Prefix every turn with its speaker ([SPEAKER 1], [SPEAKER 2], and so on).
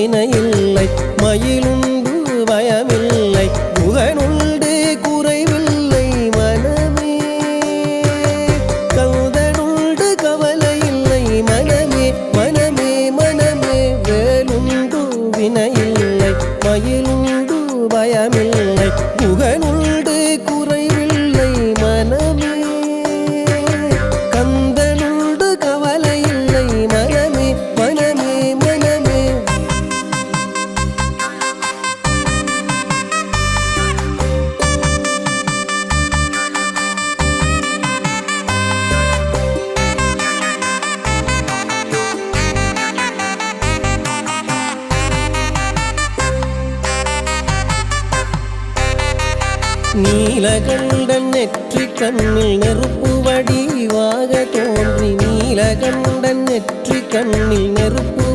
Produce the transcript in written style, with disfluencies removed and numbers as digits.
[SPEAKER 1] வினையில்லை மயிலுண்டு பயமில்லை புகனுண்டு குறைவில்லை மனமே கந்தனுண்டு கவலையில்லை மனமே மனமே மனமே வேலுண்டு வினையில்லை மயிலுண்டு பயமில்லை புகனுண்டு குறைவில்லை மனமே கந்தனுண்டு கவலையில்லை மனமே மனமே மனமே நீலகண்டன் நெற்றி கண்ணில் நெருப்பு வடிவாக தோன்றி நீலகண்டன் நெற்றி கண்ணில் நெருப்பு